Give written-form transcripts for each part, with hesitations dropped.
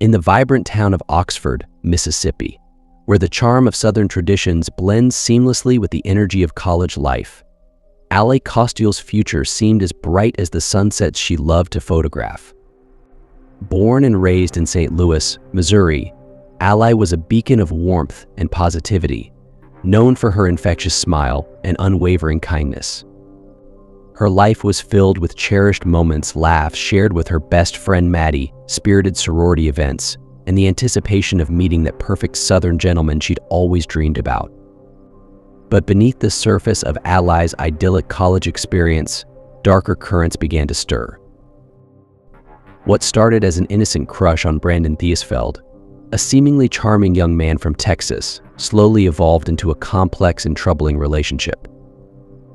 In the vibrant town of Oxford, Mississippi, where the charm of Southern traditions blends seamlessly with the energy of college life, Ally Costiel's future seemed as bright as the sunsets she loved to photograph. Born and raised in St. Louis, Missouri, Ally was a beacon of warmth and positivity, known for her infectious smile and unwavering kindness. Her life was filled with cherished moments, laughs shared with her best friend Maddie, spirited sorority events, and the anticipation of meeting that perfect Southern gentleman she'd always dreamed about. But beneath the surface of Ally's idyllic college experience, darker currents began to stir. What started as an innocent crush on Brandon Theisfeld, a seemingly charming young man from Texas, slowly evolved into a complex and troubling relationship.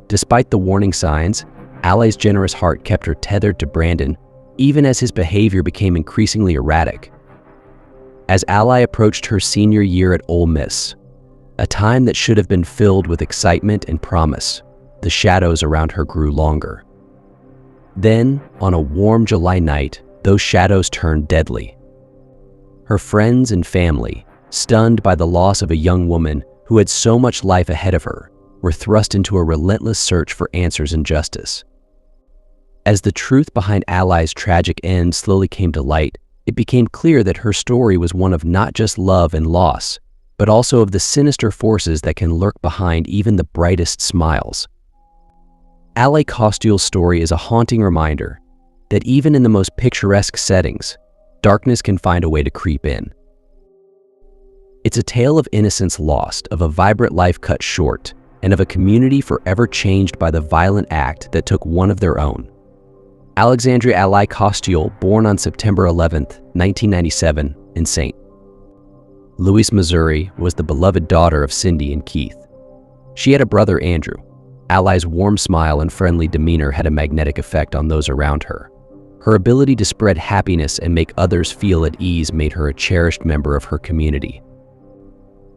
Despite the warning signs, Ally's generous heart kept her tethered to Brandon, even as his behavior became increasingly erratic. As Ally approached her senior year at Ole Miss, a time that should have been filled with excitement and promise, the shadows around her grew longer. Then, on a warm July night, those shadows turned deadly. Her friends and family, stunned by the loss of a young woman who had so much life ahead of her, were thrust into a relentless search for answers and justice. As the truth behind Ally's tragic end slowly came to light, it became clear that her story was one of not just love and loss, but also of the sinister forces that can lurk behind even the brightest smiles. Ally Costiel's story is a haunting reminder that even in the most picturesque settings, darkness can find a way to creep in. It's a tale of innocence lost, of a vibrant life cut short, and of a community forever changed by the violent act that took one of their own. Alexandria Ally Costiel, born on September 11, 1997, in St. Louis, Missouri, was the beloved daughter of Cindy and Keith. She had a brother, Andrew. Ally's warm smile and friendly demeanor had a magnetic effect on those around her. Her ability to spread happiness and make others feel at ease made her a cherished member of her community.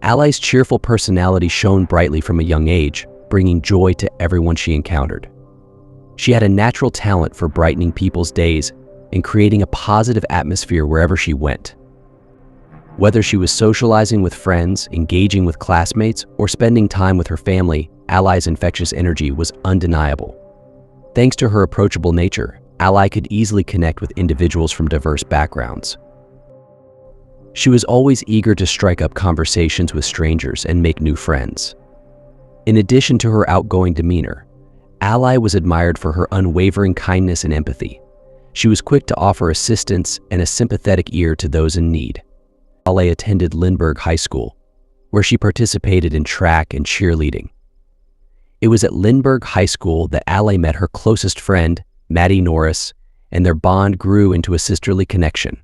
Ally's cheerful personality shone brightly from a young age, bringing joy to everyone she encountered. She had a natural talent for brightening people's days and creating a positive atmosphere wherever she went. Whether she was socializing with friends, engaging with classmates, or spending time with her family, Ally's infectious energy was undeniable. Thanks to her approachable nature, Ally could easily connect with individuals from diverse backgrounds. She was always eager to strike up conversations with strangers and make new friends. In addition to her outgoing demeanor, Ally was admired for her unwavering kindness and empathy. She was quick to offer assistance and a sympathetic ear to those in need. Ally attended Lindbergh High School, where she participated in track and cheerleading. It was at Lindbergh High School that Ally met her closest friend, Maddie Norris, and their bond grew into a sisterly connection.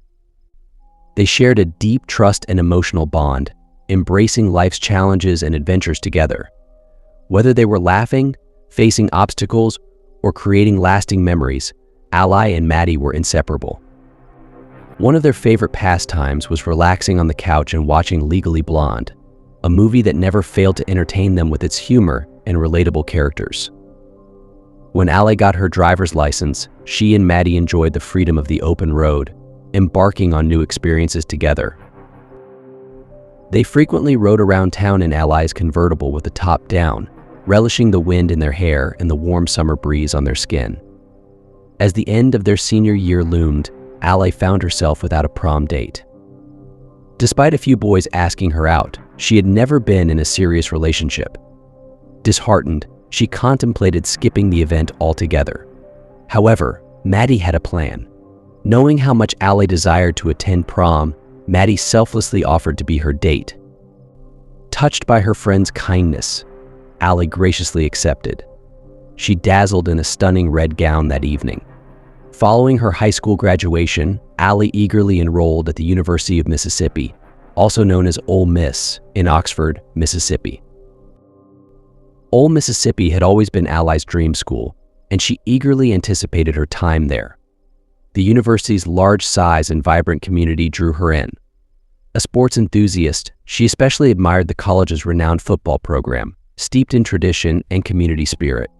They shared a deep trust and emotional bond, embracing life's challenges and adventures together. Whether they were laughing, facing obstacles, or creating lasting memories, Ally and Maddie were inseparable. One of their favorite pastimes was relaxing on the couch and watching Legally Blonde, a movie that never failed to entertain them with its humor and relatable characters. When Ally got her driver's license, she and Maddie enjoyed the freedom of the open road, embarking on new experiences together. They frequently rode around town in Ally's convertible with the top down, relishing the wind in their hair and the warm summer breeze on their skin. As the end of their senior year loomed, Ally found herself without a prom date. Despite a few boys asking her out, she had never been in a serious relationship. Disheartened, she contemplated skipping the event altogether. However, Maddie had a plan. Knowing how much Ally desired to attend prom, Maddie selflessly offered to be her date. Touched by her friend's kindness, Ally graciously accepted. She dazzled in a stunning red gown that evening. Following her high school graduation, Ally eagerly enrolled at the University of Mississippi, also known as Ole Miss, in Oxford, Mississippi. Ole Mississippi had always been Ally's dream school, and she eagerly anticipated her time there. The university's large size and vibrant community drew her in. A sports enthusiast, she especially admired the college's renowned football program, steeped in tradition and community spirit.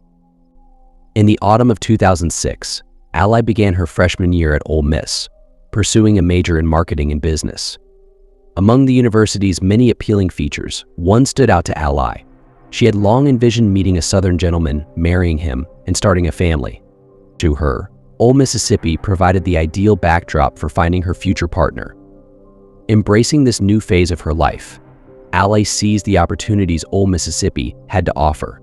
In the autumn of 2006, Ally began her freshman year at Ole Miss, pursuing a major in marketing and business. Among the university's many appealing features, one stood out to Ally. She had long envisioned meeting a Southern gentleman, marrying him, and starting a family. To her, Ole Mississippi provided the ideal backdrop for finding her future partner. Embracing this new phase of her life, Ally seized the opportunities Ole Mississippi had to offer.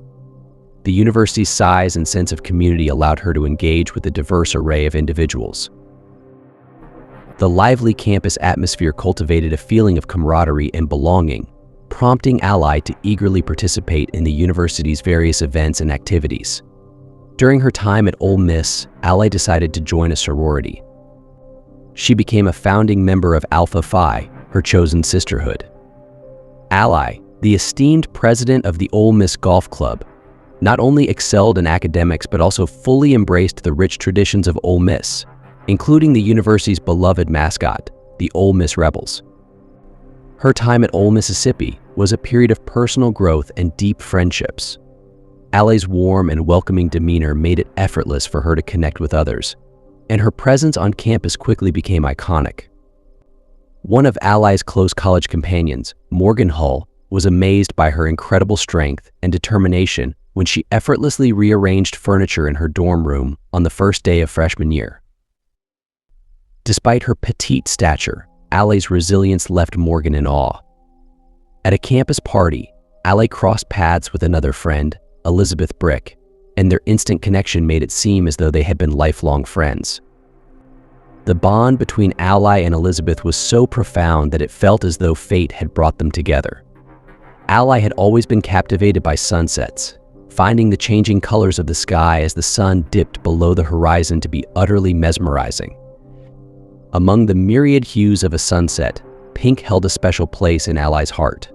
The university's size and sense of community allowed her to engage with a diverse array of individuals. The lively campus atmosphere cultivated a feeling of camaraderie and belonging, prompting Ally to eagerly participate in the university's various events and activities. During her time at Ole Miss, Ally decided to join a sorority. She became a founding member of Alpha Phi, her chosen sisterhood. Ally, the esteemed president of the Ole Miss Golf Club, not only excelled in academics but also fully embraced the rich traditions of Ole Miss, including the university's beloved mascot, the Ole Miss Rebels. Her time at Ole Mississippi was a period of personal growth and deep friendships. Ally's warm and welcoming demeanor made it effortless for her to connect with others, and her presence on campus quickly became iconic. One of Ally's close college companions, Morgan Hull, was amazed by her incredible strength and determination when she effortlessly rearranged furniture in her dorm room on the first day of freshman year. Despite her petite stature, Ally's resilience left Morgan in awe. At a campus party, Ally crossed paths with another friend, Elizabeth Brick, and their instant connection made it seem as though they had been lifelong friends. The bond between Ally and Elizabeth was so profound that it felt as though fate had brought them together. Ally had always been captivated by sunsets, finding the changing colors of the sky as the sun dipped below the horizon to be utterly mesmerizing. Among the myriad hues of a sunset, pink held a special place in Ally's heart.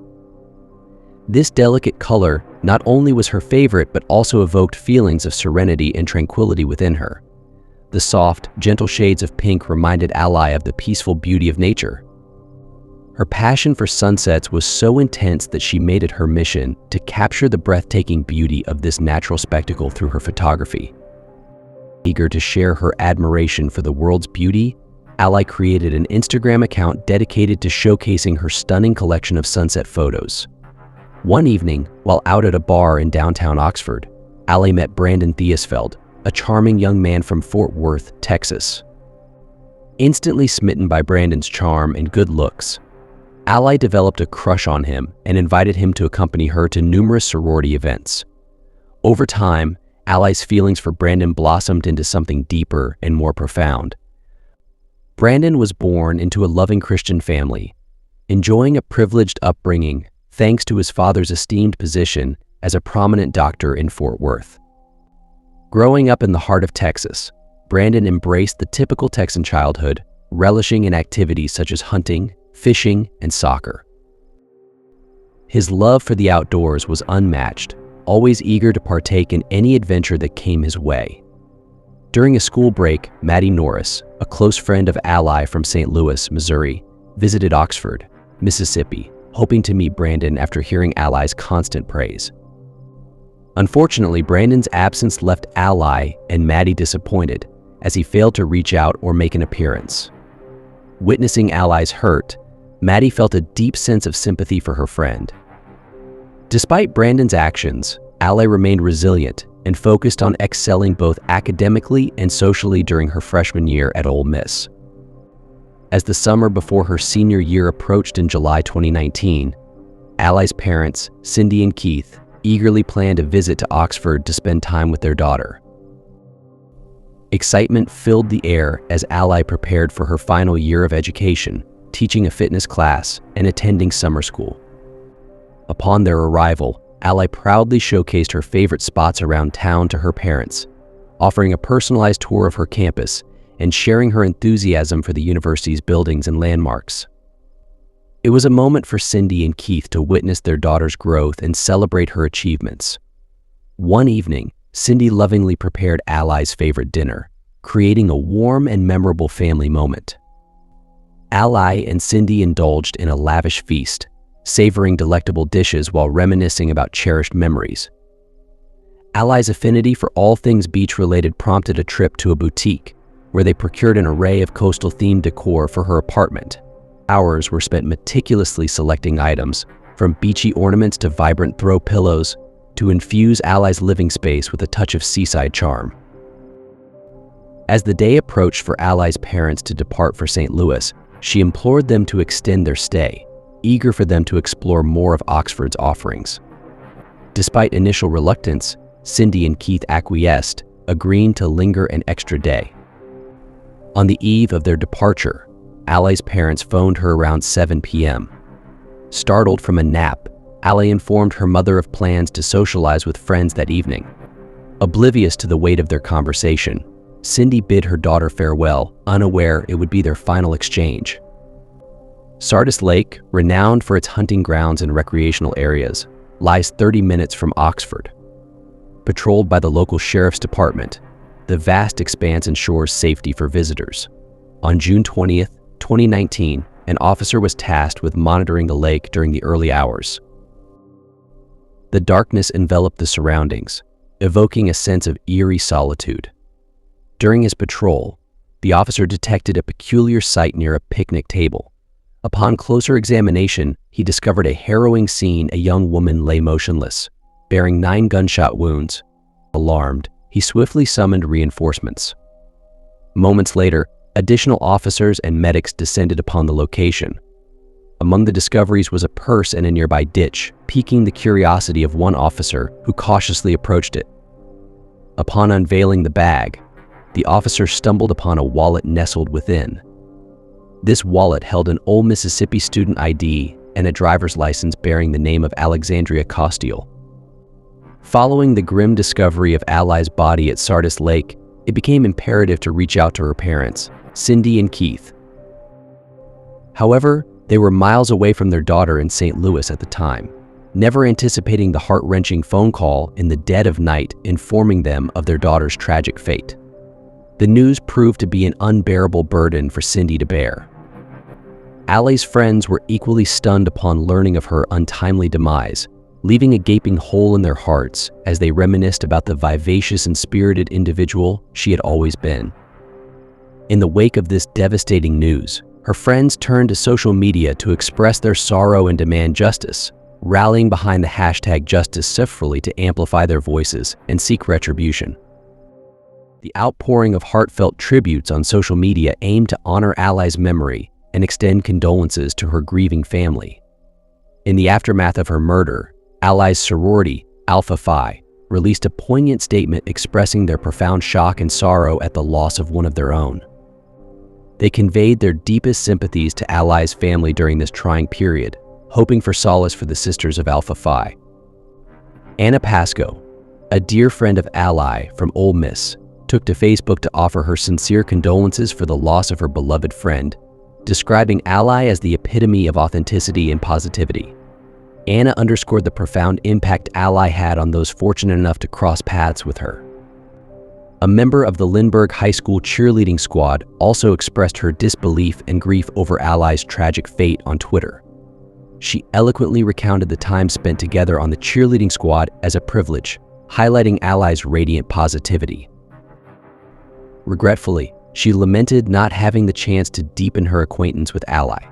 This delicate color not only was her favorite but also evoked feelings of serenity and tranquility within her. The soft, gentle shades of pink reminded Ally of the peaceful beauty of nature. Her passion for sunsets was so intense that she made it her mission to capture the breathtaking beauty of this natural spectacle through her photography. Eager to share her admiration for the world's beauty, Ally created an Instagram account dedicated to showcasing her stunning collection of sunset photos. One evening, while out at a bar in downtown Oxford, Ally met Brandon Theisfeld, a charming young man from Fort Worth, Texas. Instantly smitten by Brandon's charm and good looks, Ally developed a crush on him and invited him to accompany her to numerous sorority events. Over time, Ally's feelings for Brandon blossomed into something deeper and more profound. Brandon was born into a loving Christian family, enjoying a privileged upbringing thanks to his father's esteemed position as a prominent doctor in Fort Worth. Growing up in the heart of Texas, Brandon embraced the typical Texan childhood, relishing in activities such as hunting, fishing, and soccer. His love for the outdoors was unmatched, always eager to partake in any adventure that came his way. During a school break, Maddie Norris, a close friend of Ally from St. Louis, Missouri, visited Oxford, Mississippi, hoping to meet Brandon after hearing Ally's constant praise. Unfortunately, Brandon's absence left Ally and Maddie disappointed as he failed to reach out or make an appearance. Witnessing Ally's hurt, Maddie felt a deep sense of sympathy for her friend. Despite Brandon's actions, Ally remained resilient and focused on excelling both academically and socially during her freshman year at Ole Miss. As the summer before her senior year approached in July 2019, Ally's parents, Cindy and Keith, eagerly planned a visit to Oxford to spend time with their daughter. Excitement filled the air as Ally prepared for her final year of education, teaching a fitness class and attending summer school. Upon their arrival, Ally proudly showcased her favorite spots around town to her parents, offering a personalized tour of her campus and sharing her enthusiasm for the university's buildings and landmarks. It was a moment for Cindy and Keith to witness their daughter's growth and celebrate her achievements. One evening, Cindy lovingly prepared Ally's favorite dinner, creating a warm and memorable family moment. Ally and Cindy indulged in a lavish feast, savoring delectable dishes while reminiscing about cherished memories. Ally's affinity for all things beach-related prompted a trip to a boutique, where they procured an array of coastal-themed decor for her apartment. Hours were spent meticulously selecting items, from beachy ornaments to vibrant throw pillows, to infuse Ally's living space with a touch of seaside charm. As the day approached for Ally's parents to depart for St. Louis, she implored them to extend their stay, eager for them to explore more of Oxford's offerings. Despite initial reluctance, Cindy and Keith acquiesced, agreeing to linger an extra day. On the eve of their departure, Ally's parents phoned her around 7 p.m. Startled from a nap, Ally informed her mother of plans to socialize with friends that evening. Oblivious to the weight of their conversation, Cindy bid her daughter farewell, unaware it would be their final exchange. Sardis Lake, renowned for its hunting grounds and recreational areas, lies 30 minutes from Oxford. Patrolled by the local sheriff's department, the vast expanse ensures safety for visitors. On June 20th, 2019, an officer was tasked with monitoring the lake during the early hours. The darkness enveloped the surroundings, evoking a sense of eerie solitude. During his patrol, the officer detected a peculiar sight near a picnic table. Upon closer examination, he discovered a harrowing scene. A young woman lay motionless, bearing 9 gunshot wounds. Alarmed, he swiftly summoned reinforcements. Moments later, additional officers and medics descended upon the location. Among the discoveries was a purse in a nearby ditch, piquing the curiosity of one officer who cautiously approached it. Upon unveiling the bag, the officer stumbled upon a wallet nestled within. This wallet held an old Mississippi student ID and a driver's license bearing the name of Alexandria Costiel. Following the grim discovery of Ally's body at Sardis Lake, it became imperative to reach out to her parents, Cindy and Keith. However, they were miles away from their daughter in St. Louis at the time, never anticipating the heart-wrenching phone call in the dead of night informing them of their daughter's tragic fate. The news proved to be an unbearable burden for Cindy to bear. Ally's friends were equally stunned upon learning of her untimely demise, leaving a gaping hole in their hearts as they reminisced about the vivacious and spirited individual she had always been. In the wake of this devastating news, her friends turned to social media to express their sorrow and demand justice, rallying behind the hashtag #JusticeSifrily to amplify their voices and seek retribution. The outpouring of heartfelt tributes on social media aimed to honor Ally's memory and extend condolences to her grieving family. In the aftermath of her murder, Ally's sorority, Alpha Phi, released a poignant statement expressing their profound shock and sorrow at the loss of one of their own. They conveyed their deepest sympathies to Ally's family during this trying period, hoping for solace for the sisters of Alpha Phi. Anna Pasco, a dear friend of Ally from Ole Miss, took to Facebook to offer her sincere condolences for the loss of her beloved friend, describing Ally as the epitome of authenticity and positivity. Anna underscored the profound impact Ally had on those fortunate enough to cross paths with her. A member of the Lindbergh High School cheerleading squad also expressed her disbelief and grief over Ally's tragic fate on Twitter. She eloquently recounted the time spent together on the cheerleading squad as a privilege, highlighting Ally's radiant positivity. Regretfully, she lamented not having the chance to deepen her acquaintance with Ally.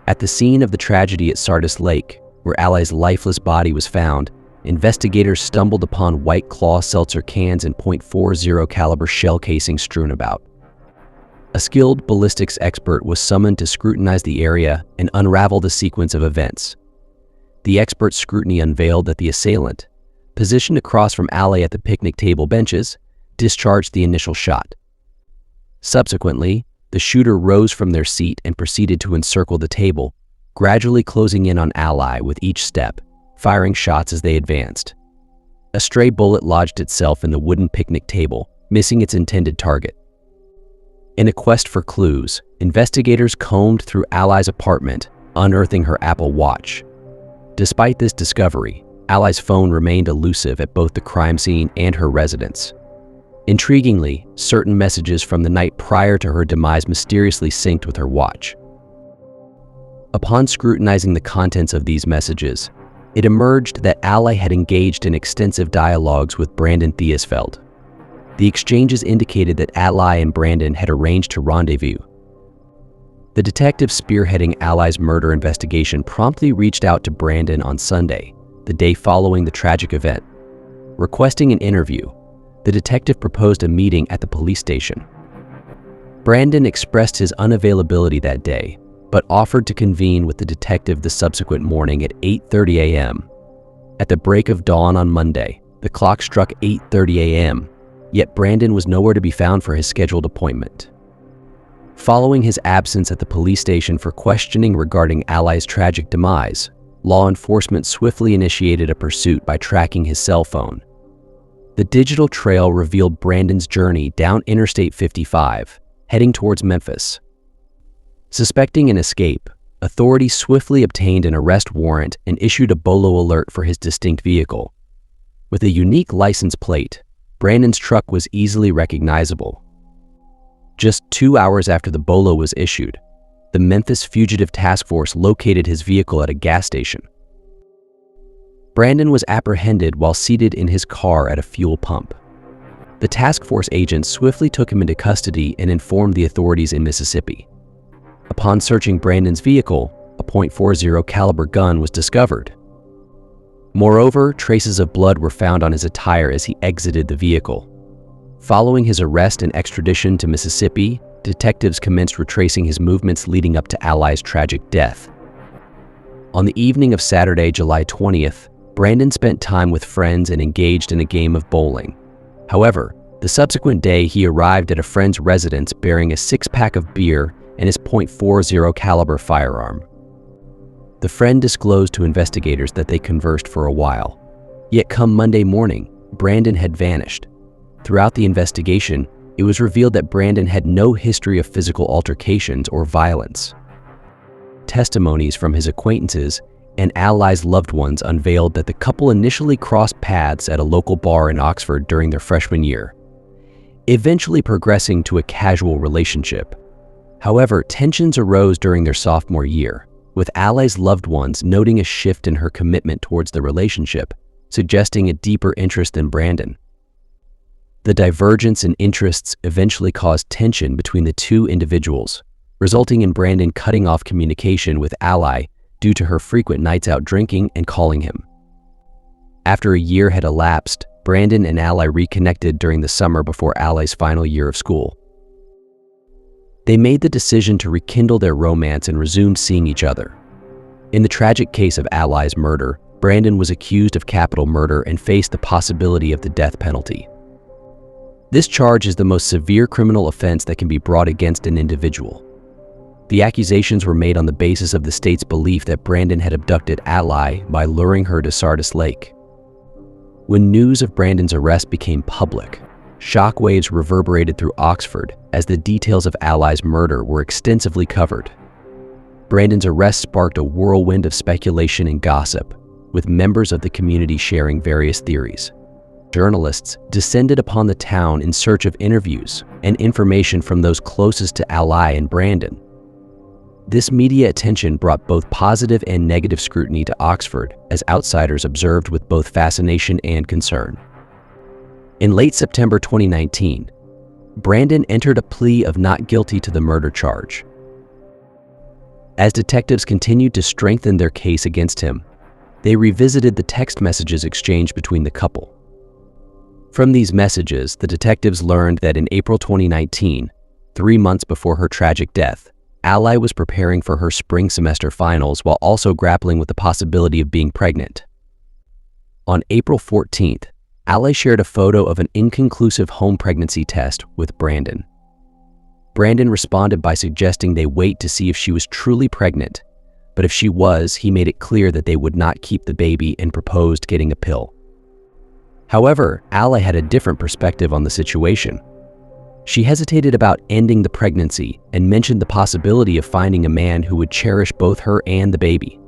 At the scene of the tragedy at Sardis Lake, where Ally's lifeless body was found, investigators stumbled upon White Claw seltzer cans and .40 caliber shell casings strewn about. A skilled ballistics expert was summoned to scrutinize the area and unravel the sequence of events. The expert's scrutiny unveiled that the assailant, positioned across from Ally at the picnic table benches, discharged the initial shot. Subsequently, the shooter rose from their seat and proceeded to encircle the table, gradually closing in on Ally with each step, firing shots as they advanced. A stray bullet lodged itself in the wooden picnic table, missing its intended target. In a quest for clues, investigators combed through Ally's apartment, unearthing her Apple Watch. Despite this discovery, Ally's phone remained elusive at both the crime scene and her residence. Intriguingly, certain messages from the night prior to her demise mysteriously synced with her watch. Upon scrutinizing the contents of these messages, it emerged that Ally had engaged in extensive dialogues with Brandon Theisfeld. The exchanges indicated that Ally and Brandon had arranged to rendezvous. The detective spearheading Ally's murder investigation promptly reached out to Brandon on Sunday, the day following the tragic event. Requesting an interview, the detective proposed a meeting at the police station. Brandon expressed his unavailability that day, but offered to convene with the detective the subsequent morning at 8:30 a.m. At the break of dawn on Monday, the clock struck 8:30 a.m., yet Brandon was nowhere to be found for his scheduled appointment. Following his absence at the police station for questioning regarding Ally's tragic demise, law enforcement swiftly initiated a pursuit by tracking his cell phone. The digital trail revealed Brandon's journey down Interstate 55, heading towards Memphis. Suspecting an escape, authorities swiftly obtained an arrest warrant and issued a BOLO alert for his distinct vehicle. With a unique license plate, Brandon's truck was easily recognizable. Just 2 hours after the BOLO was issued, the Memphis Fugitive Task Force located his vehicle at a gas station. Brandon was apprehended while seated in his car at a fuel pump. The task force agents swiftly took him into custody and informed the authorities in Mississippi. Upon searching Brandon's vehicle, a .40 caliber gun was discovered. Moreover, traces of blood were found on his attire as he exited the vehicle. Following his arrest and extradition to Mississippi, detectives commenced retracing his movements leading up to Ally's tragic death. On the evening of Saturday, July 20th, Brandon spent time with friends and engaged in a game of bowling. However, the subsequent day he arrived at a friend's residence bearing a 6-pack of beer and his .40 caliber firearm. The friend disclosed to investigators that they conversed for a while. Yet come Monday morning, Brandon had vanished. Throughout the investigation, it was revealed that Brandon had no history of physical altercations or violence. Testimonies from his acquaintances and Ally's loved ones unveiled that the couple initially crossed paths at a local bar in Oxford during their freshman year, eventually progressing to a casual relationship. However, tensions arose during their sophomore year, with Ally's loved ones noting a shift in her commitment towards the relationship, suggesting a deeper interest in Brandon. The divergence in interests eventually caused tension between the two individuals, resulting in Brandon cutting off communication with Ally due to her frequent nights out drinking and calling him. After a year had elapsed, Brandon and Ally reconnected during the summer before Ally's final year of school. They made the decision to rekindle their romance and resumed seeing each other. In the tragic case of Ally's murder, Brandon was accused of capital murder and faced the possibility of the death penalty. This charge is the most severe criminal offense that can be brought against an individual. The accusations were made on the basis of the state's belief that Brandon had abducted Ally by luring her to Sardis Lake. When news of Brandon's arrest became public, shockwaves reverberated through Oxford as the details of Ally's murder were extensively covered. Brandon's arrest sparked a whirlwind of speculation and gossip, with members of the community sharing various theories. Journalists descended upon the town in search of interviews and information from those closest to Ally and Brandon. This media attention brought both positive and negative scrutiny to Oxford as outsiders observed with both fascination and concern. In late September 2019, Brandon entered a plea of not guilty to the murder charge. As detectives continued to strengthen their case against him, they revisited the text messages exchanged between the couple. From these messages, the detectives learned that in April 2019, 3 months before her tragic death, Ally was preparing for her spring semester finals while also grappling with the possibility of being pregnant. On April 14th, Ally shared a photo of an inconclusive home pregnancy test with Brandon. Brandon responded by suggesting they wait to see if she was truly pregnant, but if she was, he made it clear that they would not keep the baby and proposed getting a pill. However, Ally had a different perspective on the situation. She hesitated about ending the pregnancy and mentioned the possibility of finding a man who would cherish both her and the baby.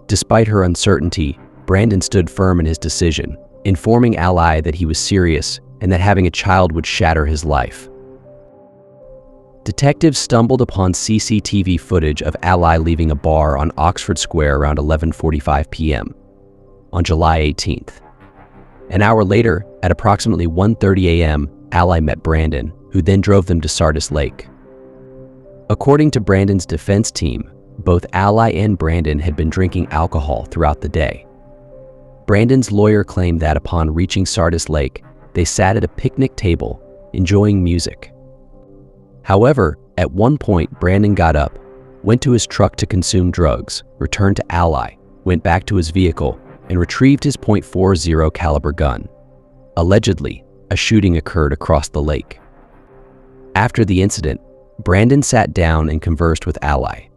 Despite her uncertainty, Brandon stood firm in his decision, informing Ally that he was serious and that having a child would shatter his life. Detectives stumbled upon CCTV footage of Ally leaving a bar on Oxford Square around 11:45 p.m. on July 18th. An hour later, at approximately 1:30 a.m., Ally met Brandon, who then drove them to Sardis Lake. According to Brandon's defense team, both Ally and Brandon had been drinking alcohol throughout the day. Brandon's lawyer claimed that upon reaching Sardis Lake, they sat at a picnic table, enjoying music. However, at one point, Brandon got up, went to his truck to consume drugs, returned to Ally, went back to his vehicle, and retrieved his .40 caliber gun. Allegedly, a shooting occurred across the lake. After the incident, Brandon sat down and conversed with Ally.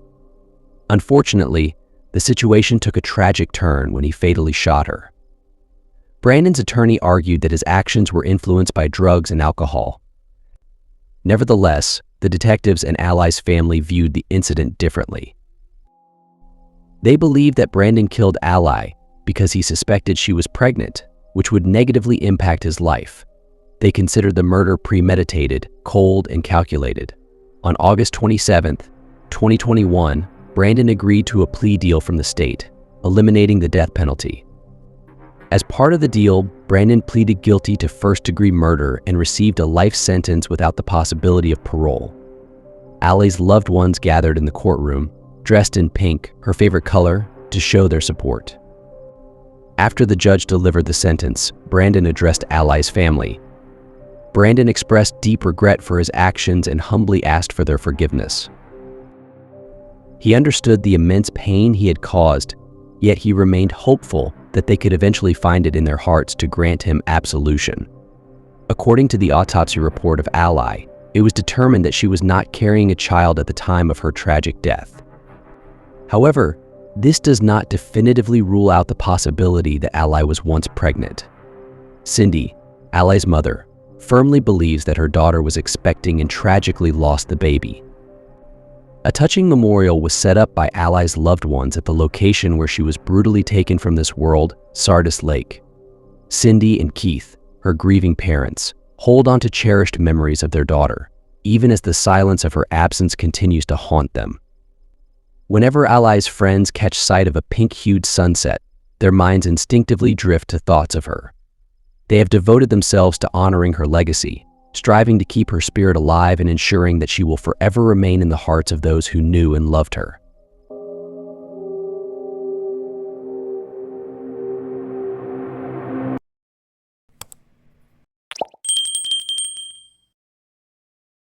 Unfortunately, the situation took a tragic turn when he fatally shot her. Brandon's attorney argued that his actions were influenced by drugs and alcohol. Nevertheless, the detectives and Ally's family viewed the incident differently. They believed that Brandon killed Ally because he suspected she was pregnant, which would negatively impact his life. They considered the murder premeditated, cold, and calculated. On August 27, 2021, Brandon agreed to a plea deal from the state, eliminating the death penalty. As part of the deal, Brandon pleaded guilty to first-degree murder and received a life sentence without the possibility of parole. Ally's loved ones gathered in the courtroom, dressed in pink, her favorite color, to show their support. After the judge delivered the sentence, Brandon addressed Ally's family. Brandon expressed deep regret for his actions and humbly asked for their forgiveness. He understood the immense pain he had caused, yet he remained hopeful that they could eventually find it in their hearts to grant him absolution. According to the autopsy report of Ally, it was determined that she was not carrying a child at the time of her tragic death. However, this does not definitively rule out the possibility that Ally was once pregnant. Cindy, Ally's mother, firmly believes that her daughter was expecting and tragically lost the baby. A touching memorial was set up by Ally's loved ones at the location where she was brutally taken from this world, Sardis Lake. Cindy and Keith, her grieving parents, hold on to cherished memories of their daughter, even as the silence of her absence continues to haunt them. Whenever Ally's friends catch sight of a pink-hued sunset, their minds instinctively drift to thoughts of her. They have devoted themselves to honoring her legacy, striving to keep her spirit alive and ensuring that she will forever remain in the hearts of those who knew and loved her.